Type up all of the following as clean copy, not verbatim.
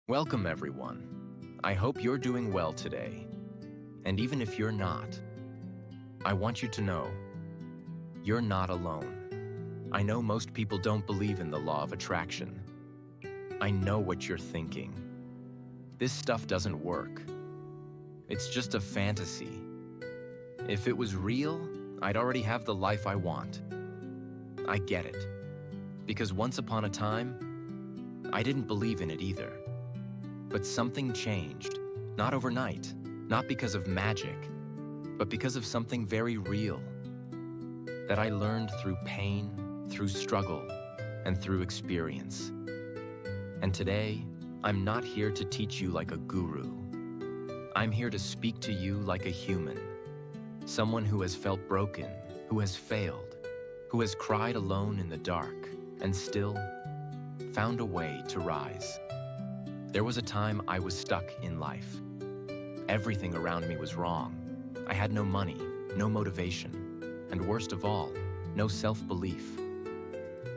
Welcome, everyone. I hope you're doing well today. And even if you're not, I want you to know you're not alone. I know most people don't believe in the law of attraction. I know what you're thinking. This stuff doesn't work. It's just a fantasy. If it was real, I'd already have the life I want. I get it. Because once upon a time, I didn't believe in it either. But something changed, not overnight, not because of magic, but because of something very real that I learned through pain, through struggle, and through experience. And today, I'm not here to teach you like a guru. I'm here to speak to you like a human, someone who has felt broken, who has failed, who has cried alone in the dark, and still found a way to rise. There was a time I was stuck in life. Everything around me was wrong. I had no money, no motivation, and worst of all, no self-belief.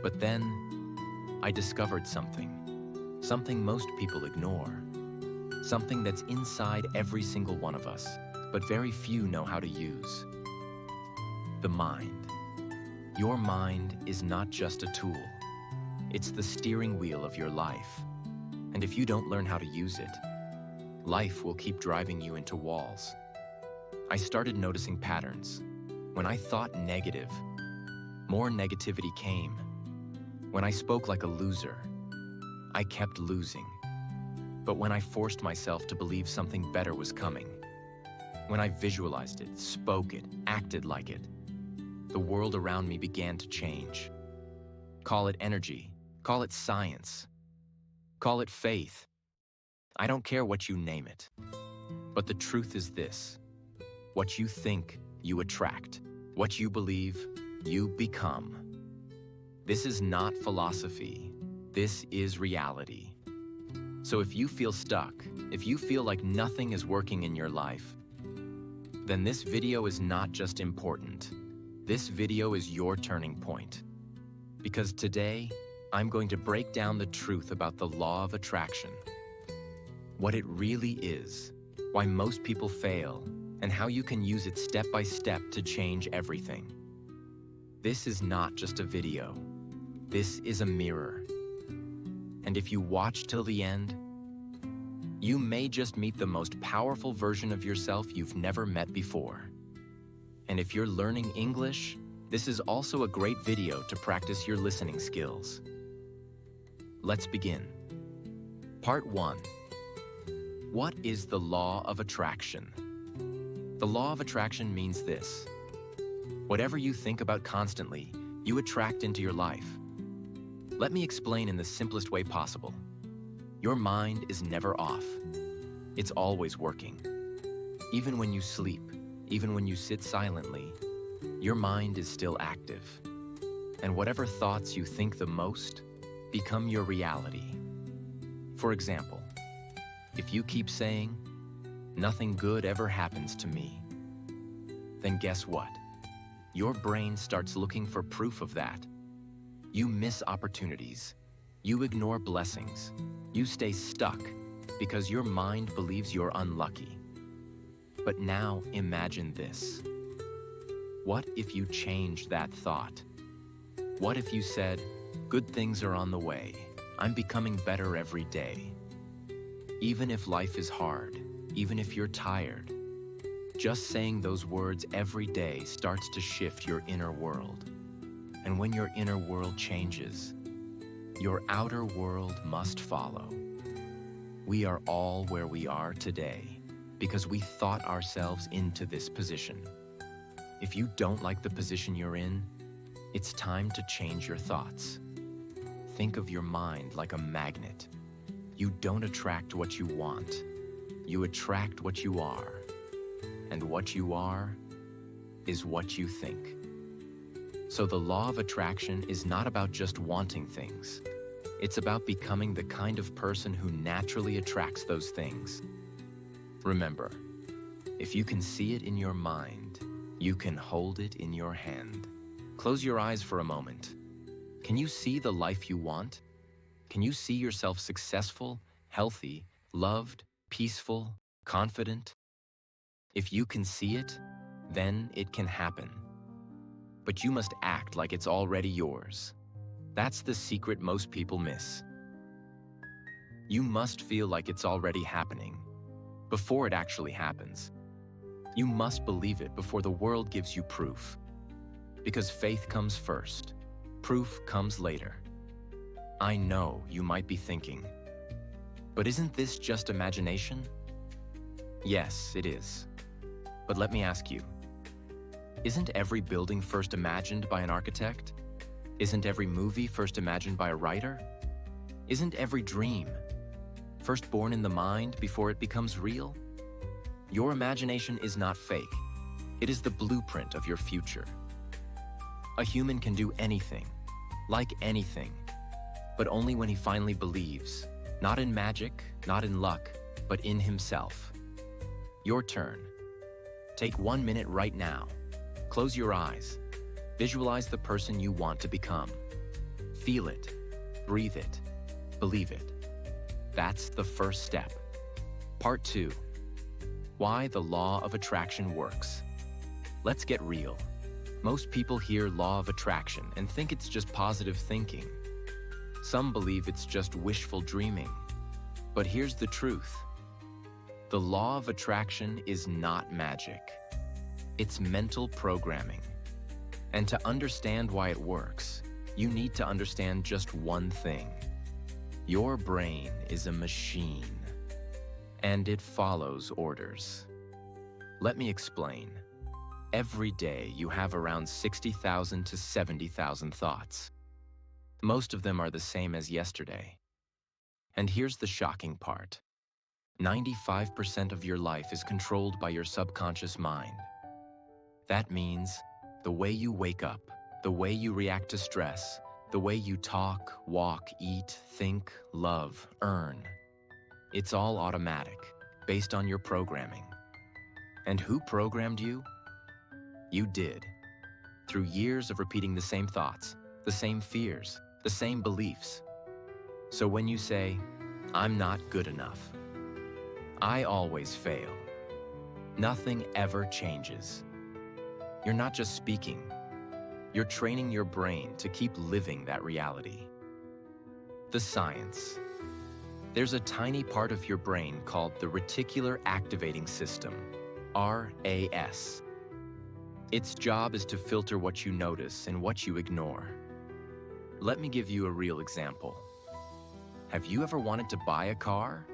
But then, I discovered something most people ignore, something that's inside every single one of us, but very few know how to use. The mind. Your mind is not just a tool. It's the steering wheel of your life. And if you don't learn how to use it, life will keep driving you into walls. I started noticing patterns. When I thought negative, more negativity came. When I spoke like a loser, I kept losing. But when I forced myself to believe something better was coming, when I visualized it, spoke it, acted like it, the world around me began to change. Call it energy, call it science, call it faith. I don't care what you name it. But the truth is this: what you think, you attract. What you believe, you become. This is not philosophy. This is reality. So if you feel stuck, if you feel like nothing is working in your life, then this video is not just important. This video is your turning point. Because today, I'm going to break down the truth about the law of attraction, what it really is, why most people fail, and how you can use it step by step to change everything. This is not just a video. This is a mirror. And if you watch till the end, you may just meet the most powerful version of yourself you've never met before. And if you're learning English, this is also a great video to practice your listening skills. Let's begin. Part 1. What is the law of attraction? The law of attraction means this: whatever you think about constantly, you attract into your life. Let me explain in the simplest way possible. Your mind is never off. It's always working. Even when you sleep, even when you sit silently, your mind is still active. And whatever thoughts you think the most become your reality. For example, if you keep saying, "Nothing good ever happens to me," then guess what? Your brain starts looking for proof of that. You miss opportunities. You ignore blessings. You stay stuck because your mind believes you're unlucky. But now imagine this. What if you changed that thought? What if you said, "Good things are on the way. I'm becoming better every day." Even if life is hard, even if you're tired, just saying those words every day starts to shift your inner world. And when your inner world changes, your outer world must follow. We are all where we are today because we thought ourselves into this position. If you don't like the position you're in, it's time to change your thoughts. Think of your mind like a magnet. You don't attract what you want. You attract what you are. And what you are is what you think. So the law of attraction is not about just wanting things. It's about becoming the kind of person who naturally attracts those things. Remember, if you can see it in your mind, you can hold it in your hand. Close your eyes for a moment. Can you see the life you want? Can you see yourself successful, healthy, loved, peaceful, confident. If you can see it, then it can happen. But you must act like it's already yours. That's the secret most people miss. You must feel like it's already happening before it actually happens. You must believe it before the world gives you proof. Because faith comes first, proof comes later. I know you might be thinking, but isn't this just imagination? Yes, it is. But let me ask you, isn't every building first imagined by an architect? Isn't every movie first imagined by a writer? Isn't every dream first born in the mind before it becomes real? Your imagination is not fake. It is the blueprint of your future. A human can do anything, like anything, but only when he finally believes, not in magic, not in luck, but in himself. Your turn. Take 1 minute right now. Close your eyes. Visualize the person you want to become. Feel it, breathe it, believe it. That's the first step. Part 2. Why the law of attraction works. Let's get real. Most people hear law of attraction and think it's just positive thinking. Some believe it's just wishful dreaming. But here's the truth. The law of attraction is not magic. It's mental programming. And to understand why it works, you need to understand just one thing. Your brain is a machine, and it follows orders. Let me explain. Every day you have around 60,000 to 70,000 thoughts. Most of them are the same as yesterday. And here's the shocking part. 95% of your life is controlled by your subconscious mind. That means the way you wake up, the way you react to stress, the way you talk, walk, eat, think, love, earn. It's all automatic, based on your programming. And who programmed you? You did. Through years of repeating the same thoughts, the same fears, the same beliefs. So when you say, "I'm not good enough," "I always fail," nothing ever changes. You're not just speaking. You're training your brain to keep living that reality. The science. There's a tiny part of your brain called the reticular activating system, RAS. Its job is to filter what you notice and what you ignore. Let me give you a real example. Have you ever wanted to buy a car?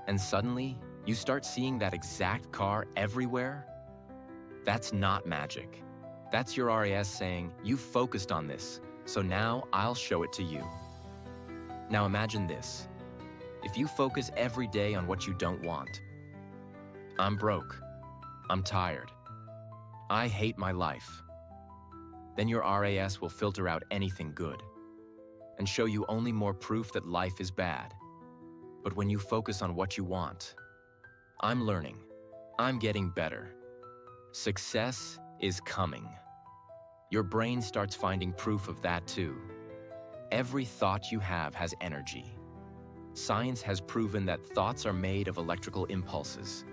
And suddenly, you start seeing that exact car everywhere? That's not magic. That's your RAS saying, "You focused on this, so now I'll show it to you." Now imagine this. If you focus every day on what you don't want, "I'm broke, I'm tired, I hate my life," then your RAS will filter out anything good and show you only more proof that life is bad. But when you focus on what you want, "I'm learning, I'm getting better, success is coming," your brain starts finding proof of that too. Every thought you have has energy. Science has proven that thoughts are made of electrical impulses,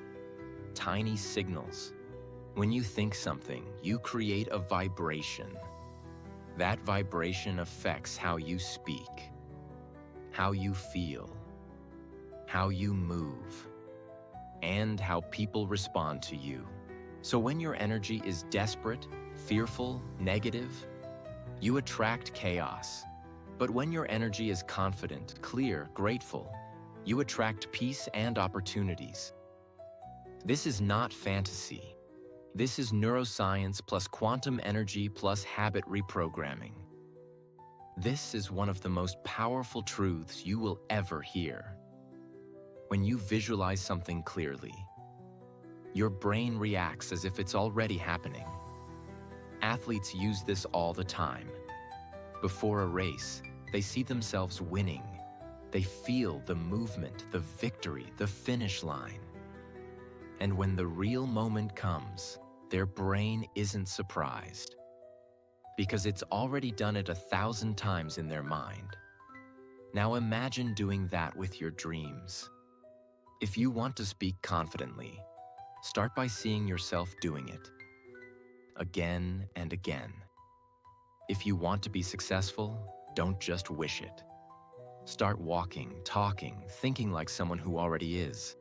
tiny signals. When you think something, you create a vibration. That vibration affects how you speak, how you feel, how you move, and how people respond to you. So when your energy is desperate, fearful, negative, you attract chaos. But when your energy is confident, clear, grateful, you attract peace and opportunities. This is not fantasy. This is neuroscience plus quantum energy plus habit reprogramming. This is one of the most powerful truths you will ever hear. When you visualize something clearly, your brain reacts as if it's already happening. Athletes use this all the time. Before a race, they see themselves winning. They feel the movement, the victory, the finish line. And when the real moment comes, their brain isn't surprised, because it's already done it 1,000 times in their mind. Now imagine doing that with your dreams. If you want to speak confidently, start by seeing yourself doing it again and again. If you want to be successful, don't just wish it. Start walking, talking, thinking like someone who already is.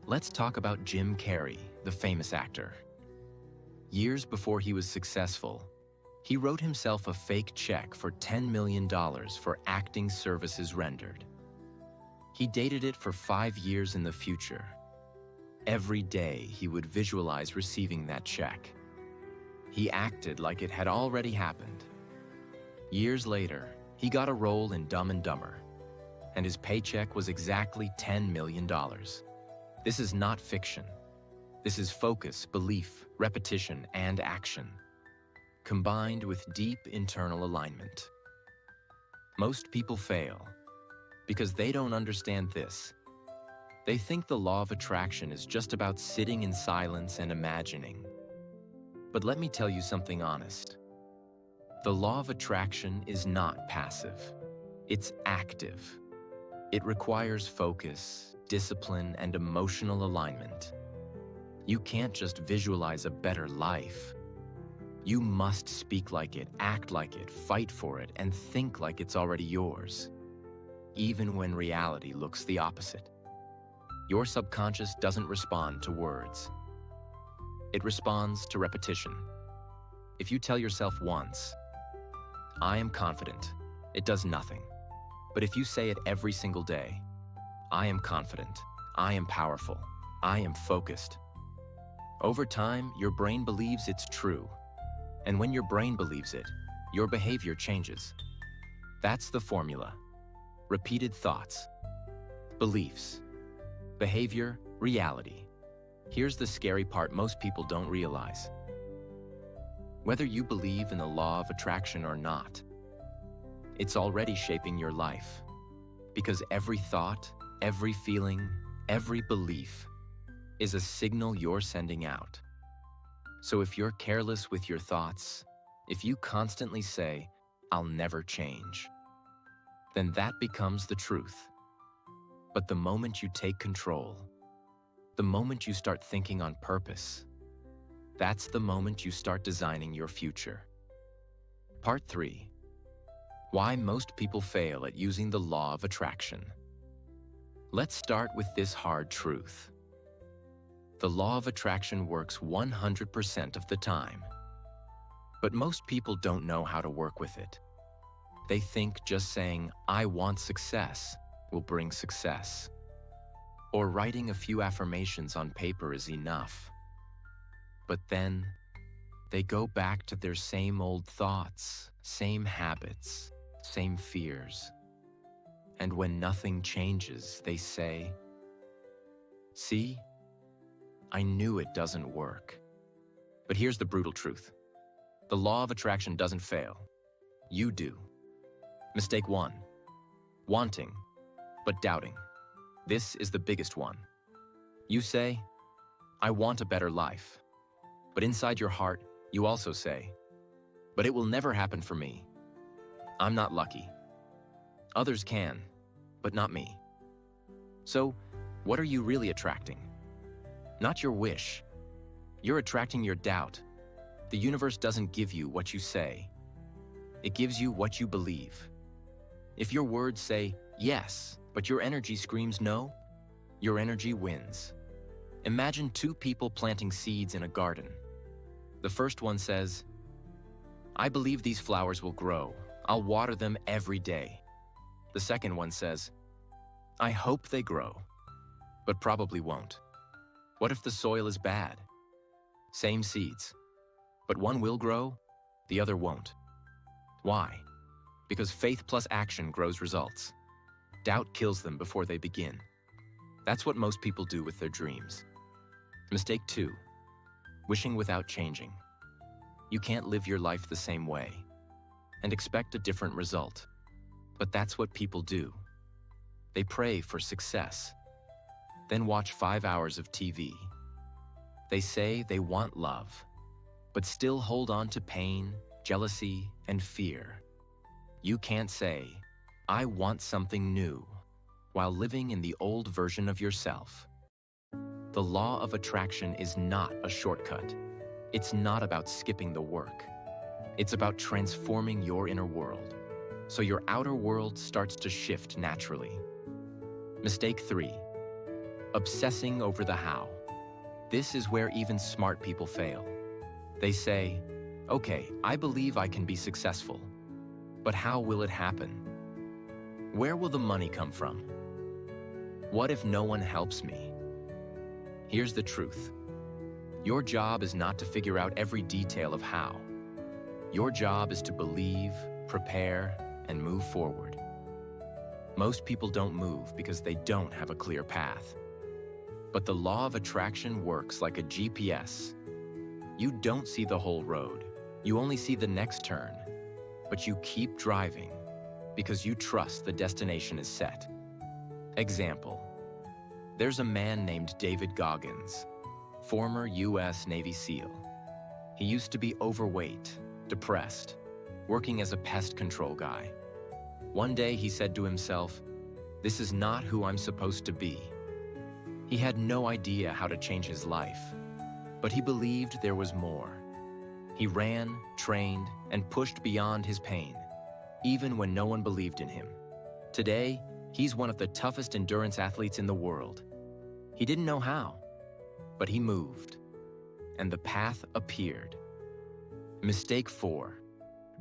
Let's talk about Jim Carrey, the famous actor. Years before he was successful, he wrote himself a fake check for $10 million for acting services rendered. He dated it for 5 years in the future. Every day he would visualize receiving that check. He acted like it had already happened. Years later, he got a role in Dumb and Dumber, and his paycheck was exactly $10 million. This is not fiction. This is focus, belief, repetition, and action, combined with deep internal alignment. Most people fail because they don't understand this. They think the law of attraction is just about sitting in silence and imagining. But let me tell you something honest. The law of attraction is not passive. It's active. It requires focus, discipline, and emotional alignment. You can't just visualize a better life. You must speak like it, act like it, fight for it, and think like it's already yours, even when reality looks the opposite. Your subconscious doesn't respond to words. It responds to repetition. If you tell yourself once, "I am confident," it does nothing. But if you say it every single day, "I am confident, I am powerful, I am focused," over time, your brain believes it's true. And when your brain believes it, your behavior changes. That's the formula. Repeated thoughts, beliefs, behavior, reality. Here's the scary part most people don't realize. Whether you believe in the law of attraction or not, it's already shaping your life. Because every thought, every feeling, every belief is a signal you're sending out. So if you're careless with your thoughts, if you constantly say, "I'll never change," then that becomes the truth. But the moment you take control, the moment you start thinking on purpose, that's the moment you start designing your future. Part 3. Why most people fail at using the law of attraction. Let's start with this hard truth. The law of attraction works 100% of the time. But most people don't know how to work with it. They think just saying, "I want success," will bring success. Or writing a few affirmations on paper is enough. But then, they go back to their same old thoughts, same habits, same fears. And when nothing changes, they say, "See? I knew it doesn't work." But here's the brutal truth. The law of attraction doesn't fail. You do. Mistake 1. Wanting, but doubting. This is the biggest one. You say, "I want a better life." But inside your heart, you also say, "But it will never happen for me. I'm not lucky. Others can, but not me." So, what are you really attracting? Not your wish. You're attracting your doubt. The universe doesn't give you what you say. It gives you what you believe. If your words say yes, but your energy screams no, your energy wins. Imagine 2 people planting seeds in a garden. The first one says, "I believe these flowers will grow. I'll water them every day." The second one says, "I hope they grow, but probably won't." What if the soil is bad? Same seeds, but one will grow, the other won't. Why? Because faith plus action grows results. Doubt kills them before they begin. That's what most people do with their dreams. Mistake 2. Wishing without changing. You can't live your life the same way and expect a different result. But that's what people do. They pray for success, then watch 5 hours of TV. They say they want love, but still hold on to pain, jealousy, and fear. You can't say, I want something new, while living in the old version of yourself. The law of attraction is not a shortcut. It's not about skipping the work. It's about transforming your inner world, so your outer world starts to shift naturally. Mistake 3. Obsessing over the how. This is where even smart people fail. They say, okay, I believe I can be successful, but how will it happen? Where will the money come from? What if no one helps me? Here's the truth. Your job is not to figure out every detail of how. Your job is to believe, prepare, and move forward. Most people don't move because they don't have a clear path. But the law of attraction works like a GPS. You don't see the whole road. You only see the next turn. But you keep driving because you trust the destination is set. Example. There's a man named David Goggins, former U.S. Navy SEAL. He used to be overweight, depressed, working as a pest control guy. One day he said to himself, "This is not who I'm supposed to be." He had no idea how to change his life, but he believed there was more. He ran, trained, and pushed beyond his pain, even when no one believed in him. Today, he's one of the toughest endurance athletes in the world. He didn't know how, but he moved, and the path appeared. Mistake 4.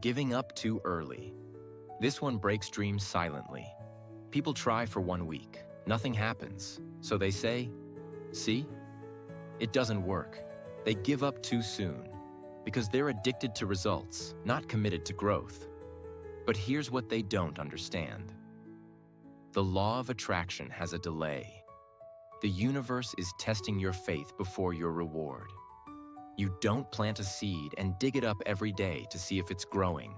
Giving up too early. This one breaks dreams silently. People try for 1 week. Nothing happens. So they say, "See? It doesn't work." They give up too soon because they're addicted to results, not committed to growth. But here's what they don't understand. The law of attraction has a delay. The universe is testing your faith before your reward. You don't plant a seed and dig it up every day to see if it's growing.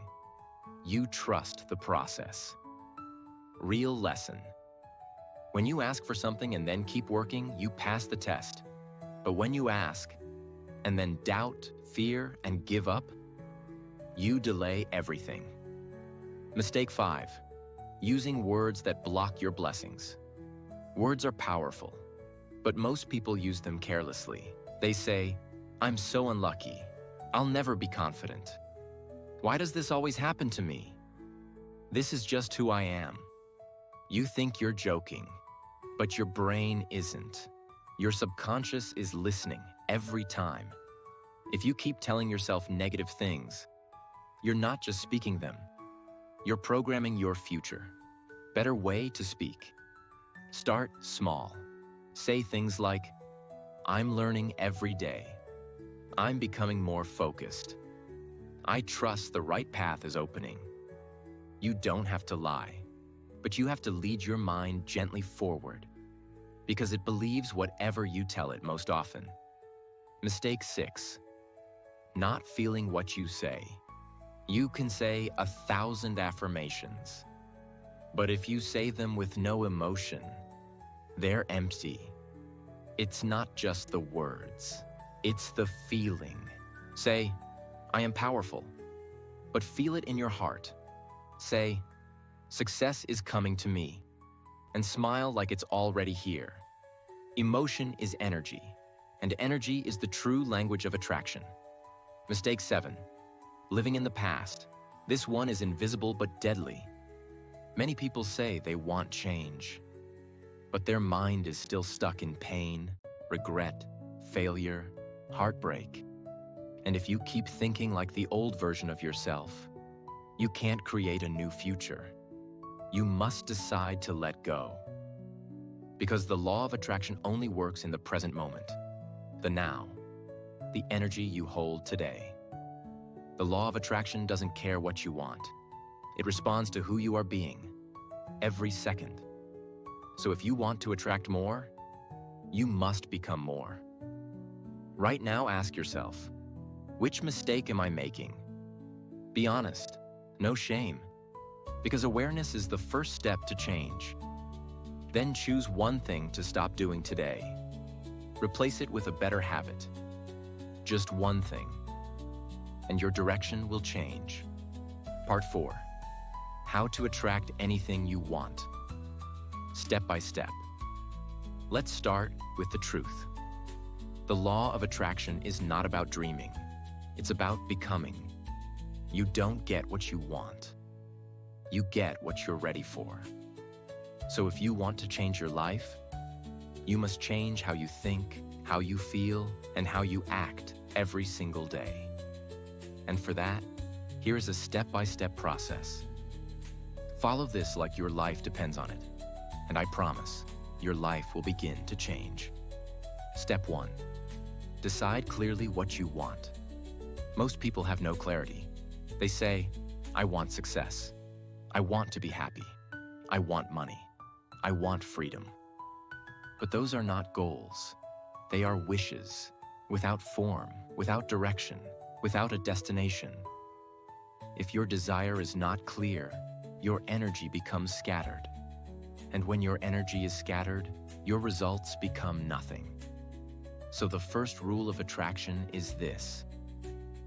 You trust the process. Real lesson. When you ask for something and then keep working, you pass the test. But when you ask, and then doubt, fear, and give up, you delay everything. Mistake 5. Using words that block your blessings. Words are powerful, but most people use them carelessly. They say, "I'm so unlucky. I'll never be confident. Why does this always happen to me? This is just who I am." You think you're joking, but your brain isn't. Your subconscious is listening every time. If you keep telling yourself negative things, you're not just speaking them. You're programming your future. Better way to speak. Start small. Say things like, "I'm learning every day. I'm becoming more focused. I trust the right path is opening." You don't have to lie, but you have to lead your mind gently forward because it believes whatever you tell it most often. Mistake 6. Not feeling what you say. You can say 1,000 affirmations, but if you say them with no emotion, they're empty. It's not just the words, it's the feeling. Say, "I am powerful," but feel it in your heart. Say, "Success is coming to me," and smile like it's already here. Emotion is energy, and energy is the true language of attraction. Mistake 7. Living in the past. This one is invisible but deadly. Many people say they want change, but their mind is still stuck in pain, regret, failure, heartbreak. And if you keep thinking like the old version of yourself, you can't create a new future. You must decide to let go. Because the law of attraction only works in the present moment, the now, the energy you hold today. The law of attraction doesn't care what you want. It responds to who you are being, every second. So if you want to attract more, you must become more. Right now, ask yourself, which mistake am I making? Be honest, no shame, because awareness is the first step to change. Then choose one thing to stop doing today. Replace it with a better habit. Just one thing, and your direction will change. Part 4. how to attract anything you want. Step by step. Let's start with the truth. The law of attraction is not about dreaming. It's about becoming. You don't get what you want. You get what you're ready for. So if you want to change your life, you must change how you think, how you feel, and how you act every single day. And for that, here is a step-by-step process. Follow this like your life depends on it, and I promise your life will begin to change. Step 1. Decide clearly what you want. Most people have no clarity. They say, I want success. I want to be happy. I want money. I want freedom. But those are not goals. They are wishes, without form, without direction, without a destination. If your desire is not clear, your energy becomes scattered. And when your energy is scattered, your results become nothing. So the first rule of attraction is this: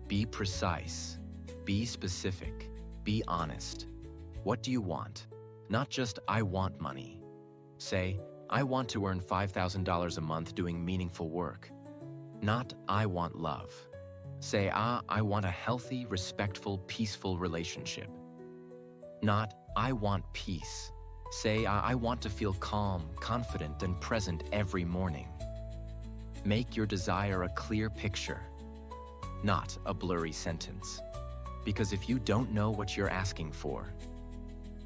be precise, be specific, be honest. What do you want? Not just, I want money. Say, I want to earn $5,000 a month doing meaningful work. Not, I want love. Say, I want a healthy, respectful, peaceful relationship. Not, I want peace. Say, I want to feel calm, confident, and present every morning. Make your desire a clear picture, not a blurry sentence. Because if you don't know what you're asking for,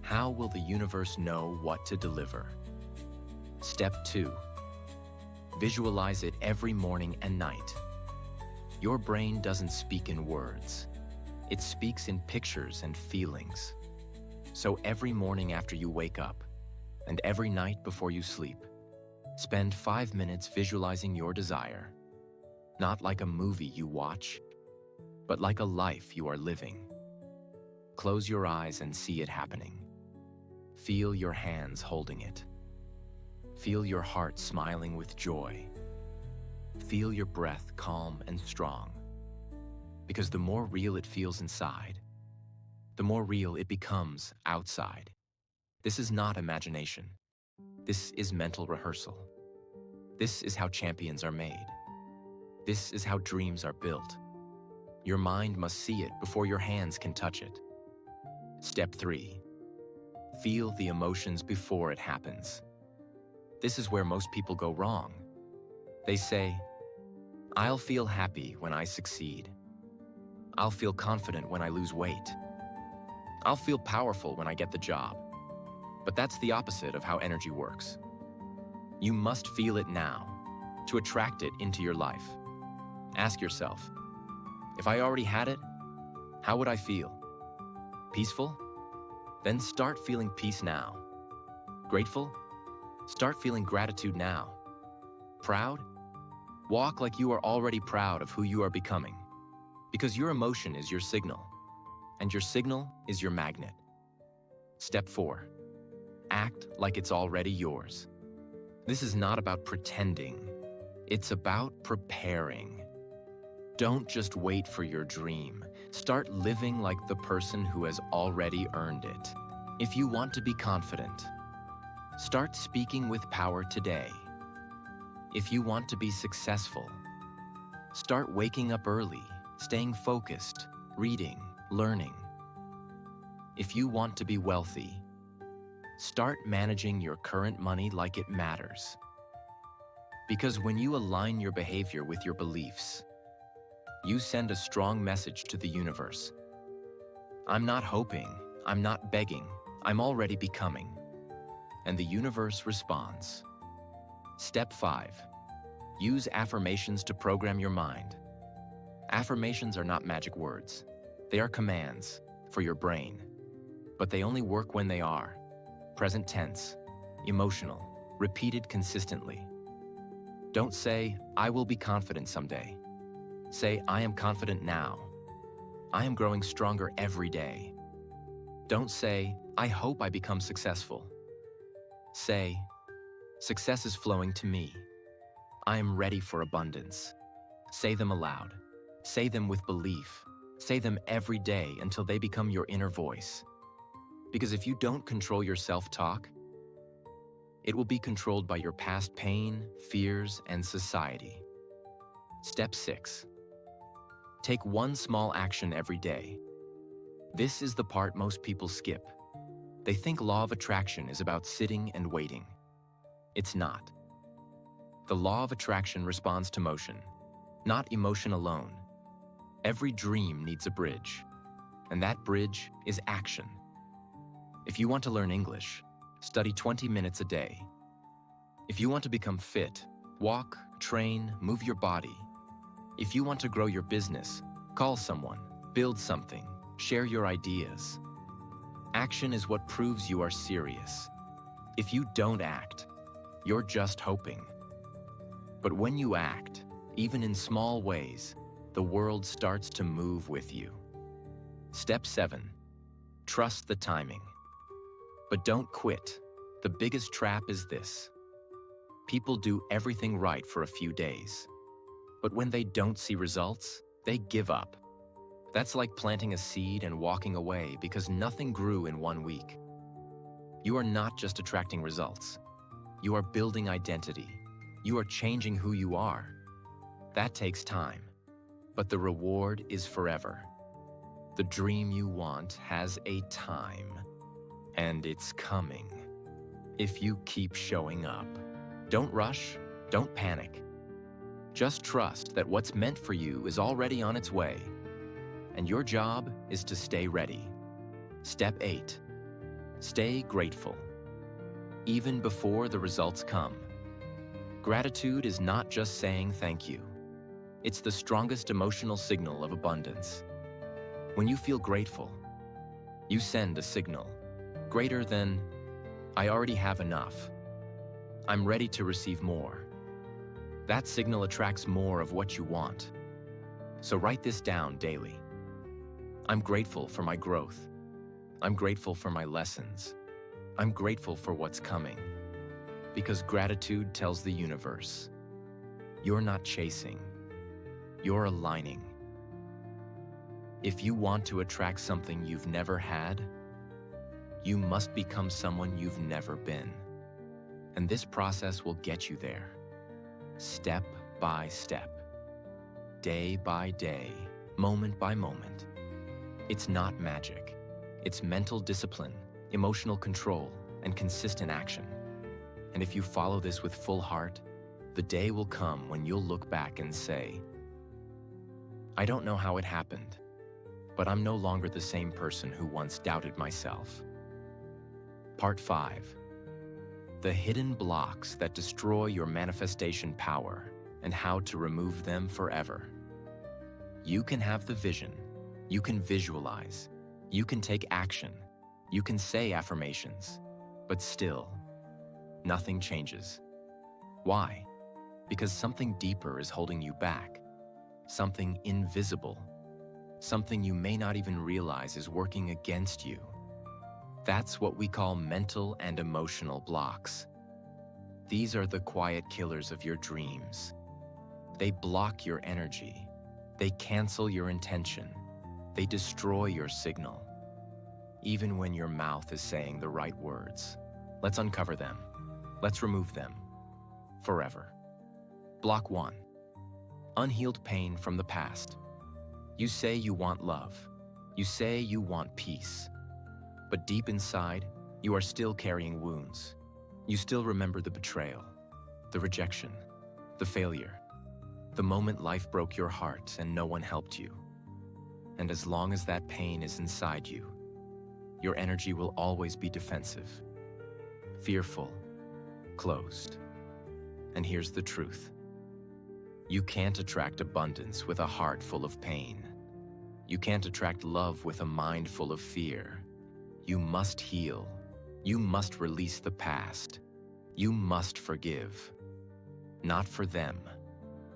how will the universe know what to deliver? Step 2. Visualize it every morning and night. Your brain doesn't speak in words. It speaks in pictures and feelings. So every morning after you wake up, and every night before you sleep, spend 5 minutes visualizing your desire. Not like a movie you watch, but like a life you are living. Close your eyes and see it happening. Feel your hands holding it. Feel your heart smiling with joy. Feel your breath calm and strong. Because the more real it feels inside, the more real it becomes outside. This is not imagination. This is mental rehearsal. This is how champions are made. This is how dreams are built. Your mind must see it before your hands can touch it. Step 3. Feel the emotions before it happens. This is where most people go wrong. They say, I'll feel happy when I succeed. I'll feel confident when I lose weight. I'll feel powerful when I get the job. But that's the opposite of how energy works. You must feel it now to attract it into your life. Ask yourself, if I already had it, how would I feel? Peaceful? Then start feeling peace now. Grateful? Start feeling gratitude now. Proud? Walk like you are already proud of who you are becoming. Because your emotion is your signal, and your signal is your magnet. Step 4. Act like it's already yours. This is not about pretending. It's about preparing. Don't just wait for your dream. Start living like the person who has already earned it. If you want to be confident, start speaking with power today. If you want to be successful, start waking up early, staying focused, reading, learning. If you want to be wealthy, start managing your current money like it matters. Because when you align your behavior with your beliefs, you send a strong message to the universe. I'm not hoping, I'm not begging, I'm already becoming. And the universe responds. Step 5. Use affirmations to program your mind. Affirmations are not magic words. They are commands for your brain. But they only work when they are present tense, emotional, repeated consistently. Don't say, I will be confident someday. Say, I am confident now. I am growing stronger every day. Don't say, I hope I become successful. Say, success is flowing to me. I am ready for abundance. Say them aloud. Say them with belief. Say them every day until they become your inner voice. Because if you don't control your self-talk, it will be controlled by your past pain, fears, and society. Step 6. Take one small action every day. This is the part most people skip. They think law of attraction is about sitting and waiting. It's not. The law of attraction responds to motion, not emotion alone. Every dream needs a bridge, and that bridge is action. If you want to learn English, study 20 minutes a day. If you want to become fit, walk, train, move your body. If you want to grow your business, call someone, build something, share your ideas. Action is what proves you are serious. If you don't act, you're just hoping. But when you act, even in small ways, the world starts to move with you. Step 7. Trust the timing. But don't quit. The biggest trap is this. People do everything right for a few days. But when they don't see results, they give up. That's like planting a seed and walking away because nothing grew in 1 week. You are not just attracting results. You are building identity. You are changing who you are. That takes time, but the reward is forever. The dream you want has a time, and it's coming. If you keep showing up, don't rush, don't panic. Just trust that what's meant for you is already on its way, and your job is to stay ready. Step 8. Stay grateful. Even before the results come. Gratitude is not just saying thank you. It's the strongest emotional signal of abundance. When you feel grateful, you send a signal greater than, I already have enough. I'm ready to receive more. That signal attracts more of what you want. So write this down daily. I'm grateful for my growth. I'm grateful for my lessons. I'm grateful for what's coming. Because gratitude tells the universe, you're not chasing, you're aligning. If you want to attract something you've never had, you must become someone you've never been. And this process will get you there, step by step, day by day, moment by moment. It's not magic. It's mental discipline, emotional control, and consistent action. And if you follow this with full heart, the day will come when you'll look back and say, I don't know how it happened, but I'm no longer the same person who once doubted myself. Part 5. The hidden blocks that destroy your manifestation power and how to remove them forever. You can have the vision, you can visualize, you can take action, you can say affirmations, but still, nothing changes. Why? Because something deeper is holding you back, something invisible, something you may not even realize is working against you. That's what we call mental and emotional blocks. These are the quiet killers of your dreams. They block your energy. They cancel your intention. They destroy your signal. Even when your mouth is saying the right words. Let's uncover them. Let's remove them. Forever. Block 1. Unhealed pain from the past. You say you want love. You say you want peace. But deep inside, you are still carrying wounds. You still remember the betrayal, the rejection, the failure, the moment life broke your heart and no one helped you. And as long as that pain is inside you, your energy will always be defensive, fearful, closed. And here's the truth. You can't attract abundance with a heart full of pain. You can't attract love with a mind full of fear. You must heal. You must release the past. You must forgive. Not for them,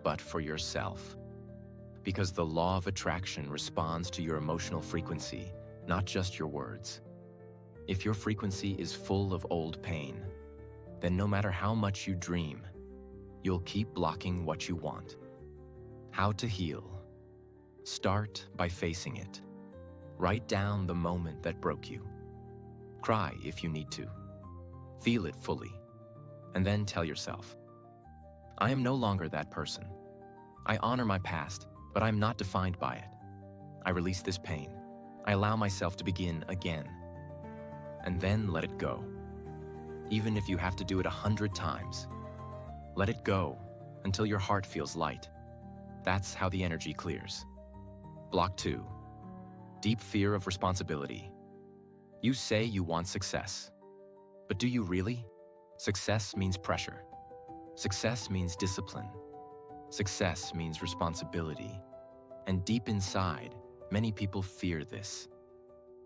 but for yourself. Because the law of attraction responds to your emotional frequency, not just your words. If your frequency is full of old pain, then no matter how much you dream, you'll keep blocking what you want. How to heal? Start by facing it. Write down the moment that broke you. Cry if you need to. Feel it fully. And then tell yourself, I am no longer that person. I honor my past, but I'm not defined by it. I release this pain. I allow myself to begin again. And then let it go. Even if you have to do it 100 times. Let it go until your heart feels light. That's how the energy clears. Block 2. Deep fear of responsibility. You say you want success. But do you really? Success means pressure. Success means discipline. Success means responsibility. And deep inside, many people fear this.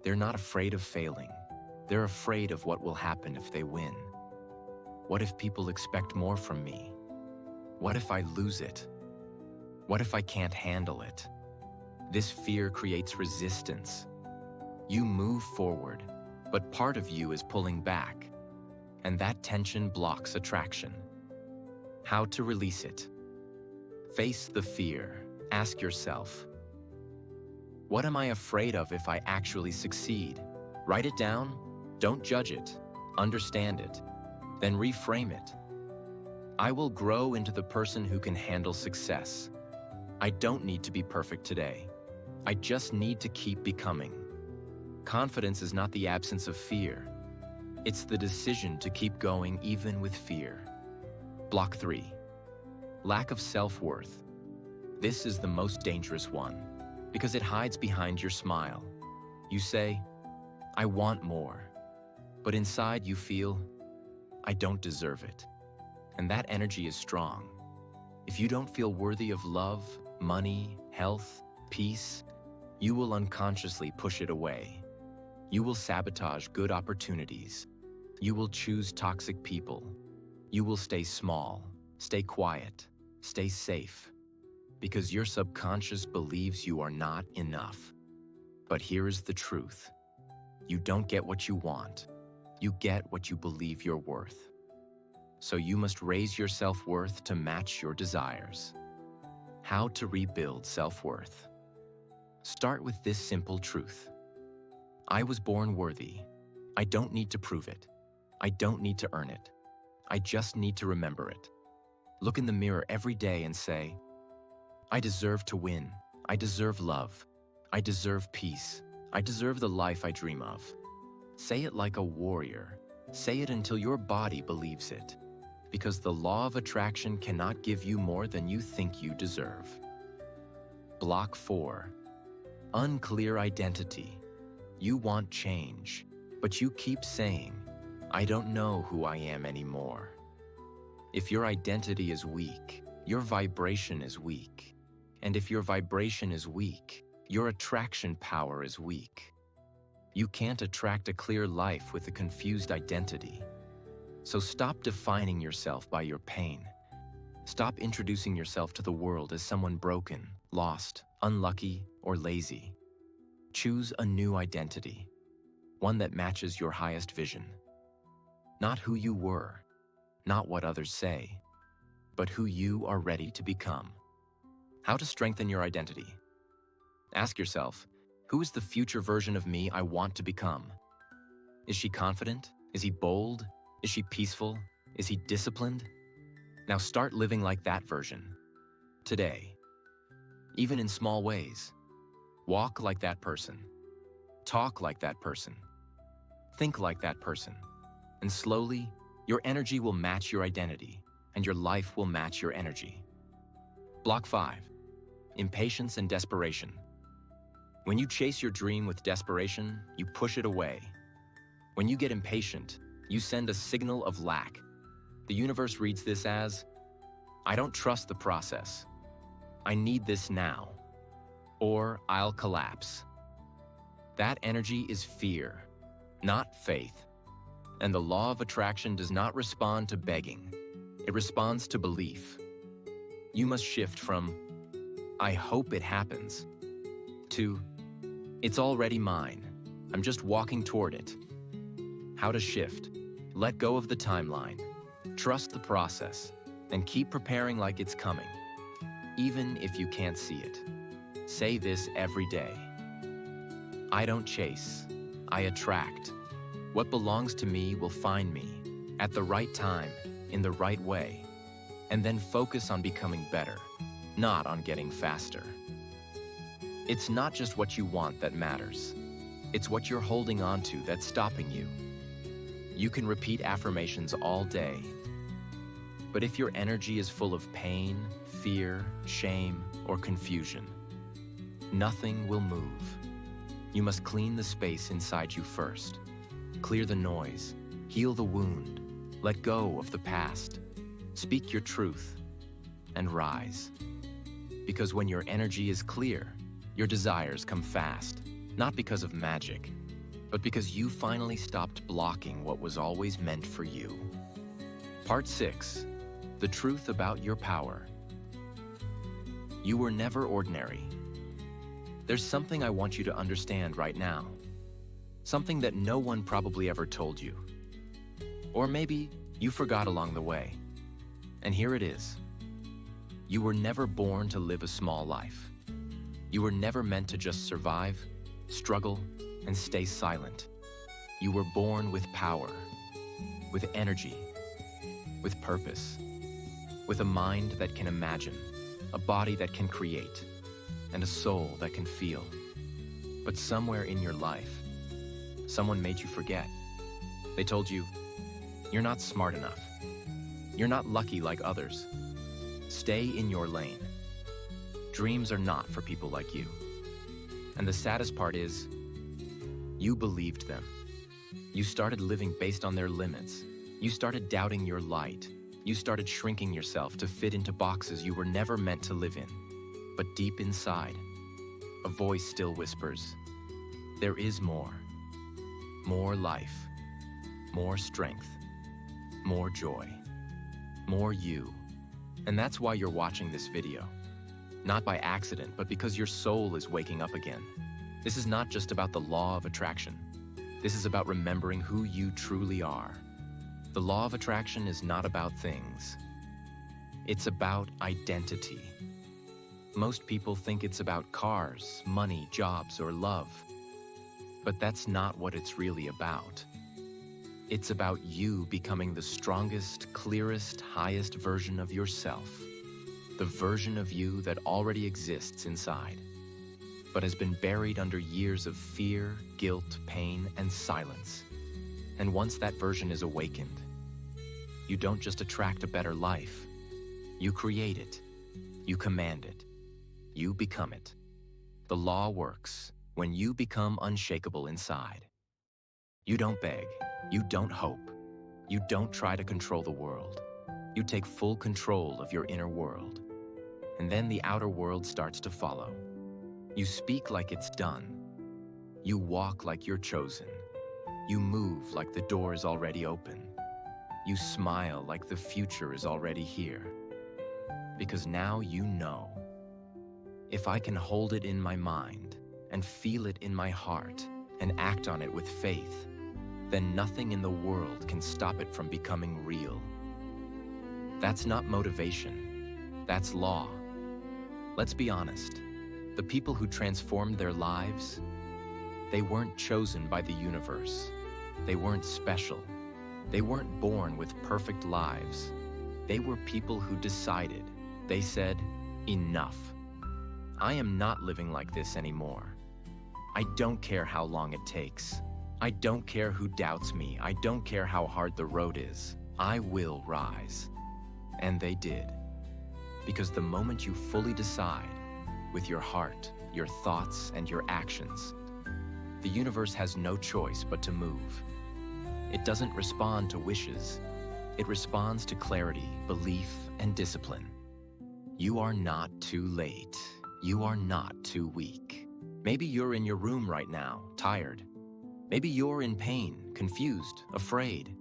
They're not afraid of failing. They're afraid of what will happen if they win. What if people expect more from me? What if I lose it? What if I can't handle it? This fear creates resistance. You move forward, but part of you is pulling back, and that tension blocks attraction. How to release it? Face the fear. Ask yourself, what am I afraid of if I actually succeed? Write it down. Don't judge it. Understand it. Then reframe it. I will grow into the person who can handle success. I don't need to be perfect today. I just need to keep becoming. Confidence is not the absence of fear. It's the decision to keep going even with fear. Block 3. Lack of self-worth. This is the most dangerous one because it hides behind your smile. You say, I want more. But inside you feel, I don't deserve it. And that energy is strong. If you don't feel worthy of love, money, health, peace, you will unconsciously push it away. You will sabotage good opportunities. You will choose toxic people. You will stay small, stay quiet, stay safe, because your subconscious believes you are not enough. But here is the truth. You don't get what you want. You get what you believe you're worth. So you must raise your self-worth to match your desires. How to rebuild self-worth? Start with this simple truth. I was born worthy. I don't need to prove it. I don't need to earn it. I just need to remember it. Look in the mirror every day and say, I deserve to win. I deserve love. I deserve peace. I deserve the life I dream of. Say it like a warrior. Say it until your body believes it. Because the law of attraction cannot give you more than you think you deserve. Block 4. Unclear identity. You want change, but you keep saying, I don't know who I am anymore. If your identity is weak, your vibration is weak. And if your vibration is weak, your attraction power is weak. You can't attract a clear life with a confused identity. So stop defining yourself by your pain. Stop introducing yourself to the world as someone broken, lost, unlucky, or lazy. Choose a new identity, one that matches your highest vision. Not who you were, not what others say, but who you are ready to become. How to strengthen your identity? Ask yourself, who is the future version of me I want to become? Is she confident? Is he bold? Is she peaceful? Is he disciplined? Now start living like that version. Today. Even in small ways. Walk like that person. Talk like that person. Think like that person. And slowly, your energy will match your identity, and your life will match your energy. Block 5. Impatience and desperation. When you chase your dream with desperation, you push it away. When you get impatient, you send a signal of lack. The universe reads this as, I don't trust the process. I need this now. Or I'll collapse. That energy is fear, not faith. And the law of attraction does not respond to begging. It responds to belief. You must shift from, I hope it happens, to, it's already mine. I'm just walking toward it. How to shift? Let go of the timeline. Trust the process, and keep preparing like it's coming, even if you can't see it. Say this every day. I don't chase, I attract. What belongs to me will find me at the right time, in the right way, and then focus on becoming better, not on getting faster. It's not just what you want that matters. It's what you're holding on to that's stopping you. You can repeat affirmations all day, but if your energy is full of pain, fear, shame, or confusion, nothing will move. You must clean the space inside you first. Clear the noise, heal the wound, let go of the past, speak your truth, and rise. Because when your energy is clear, your desires come fast, not because of magic, but because you finally stopped blocking what was always meant for you. Part 6. The truth about your power. You were never ordinary. There's something I want you to understand right now. Something that no one probably ever told you. Or maybe you forgot along the way. And here it is. You were never born to live a small life. You were never meant to just survive, struggle, and stay silent. You were born with power, with energy, with purpose, with a mind that can imagine, a body that can create, and a soul that can feel. But somewhere in your life, someone made you forget. They told you, you're not smart enough. You're not lucky like others. Stay in your lane. Dreams are not for people like you. And the saddest part is, you believed them. You started living based on their limits. You started doubting your light. You started shrinking yourself to fit into boxes you were never meant to live in. But deep inside, a voice still whispers, there is more. More life, more strength, more joy, more you. And that's why you're watching this video. Not by accident, but because your soul is waking up again. This is not just about the law of attraction. This is about remembering who you truly are. The law of attraction is not about things. It's about identity. Most people think it's about cars, money, jobs, or love. But that's not what it's really about. It's about you becoming the strongest, clearest, highest version of yourself. The version of you that already exists inside, but has been buried under years of fear, guilt, pain, and silence. And once that version is awakened, you don't just attract a better life. You create it. You command it. You become it. The law works when you become unshakable inside. You don't beg. You don't hope. You don't try to control the world. You take full control of your inner world. And then the outer world starts to follow. You speak like it's done. You walk like you're chosen. You move like the door is already open. You smile like the future is already here. Because now you know. If I can hold it in my mind and feel it in my heart and act on it with faith, then nothing in the world can stop it from becoming real. That's not motivation. That's law. Let's be honest. The people who transformed their lives, they weren't chosen by the universe. They weren't special. They weren't born with perfect lives. They were people who decided. They said, enough. I am not living like this anymore. I don't care how long it takes. I don't care who doubts me. I don't care how hard the road is. I will rise. And they did. Because the moment you fully decide, with your heart, your thoughts, and your actions, the universe has no choice but to move. It doesn't respond to wishes. It responds to clarity, belief, and discipline. You are not too late. You are not too weak. Maybe you're in your room right now, tired. Maybe you're in pain, confused, afraid.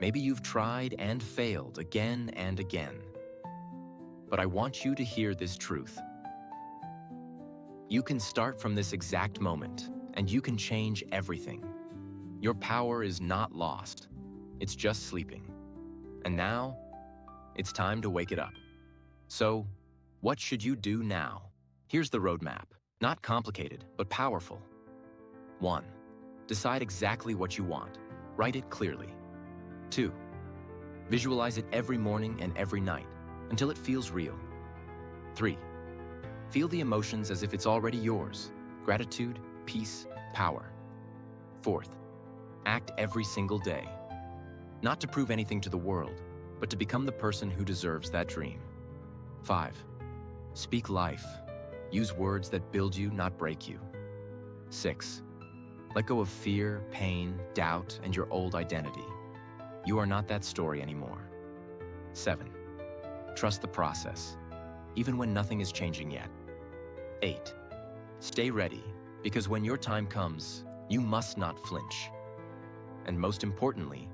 Maybe you've tried and failed again and again. But I want you to hear this truth. You can start from this exact moment, and you can change everything. Your power is not lost. It's just sleeping. And now, it's time to wake it up. So, what should you do now? Here's the roadmap. Not complicated, but powerful. 1. Decide exactly what you want. Write it clearly. 2. Visualize it every morning and every night until it feels real. 3. Feel the emotions as if it's already yours. Gratitude, peace, power. 4th, act every single day. Not to prove anything to the world, but to become the person who deserves that dream. 5. Speak life. Use words that build you, not break you. 6. Let go of fear, pain, doubt, and your old identity. You are not that story anymore. 7. Trust the process, even when nothing is changing yet. 8. Stay ready, because when your time comes, you must not flinch. And most importantly,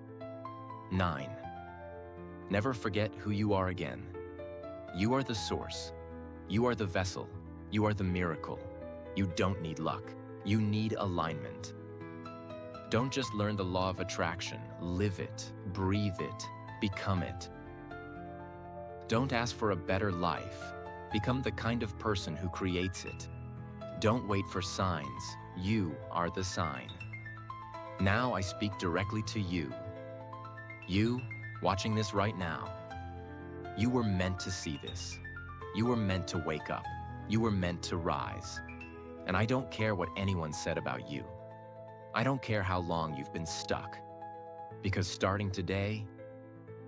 9. Never forget who you are again. You are the source. You are the vessel. You are the miracle. You don't need luck. You need alignment. Don't just learn the law of attraction. Live it, breathe it, become it. Don't ask for a better life. Become the kind of person who creates it. Don't wait for signs. You are the sign. Now I speak directly to you. You, watching this right now. You were meant to see this. You were meant to wake up. You were meant to rise. And I don't care what anyone said about you. I don't care how long you've been stuck. Because starting today,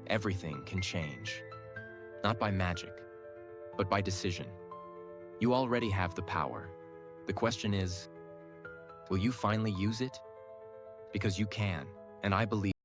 everything can change. Not by magic, but by decision. You already have the power. The question is, will you finally use it? Because you can, and I believe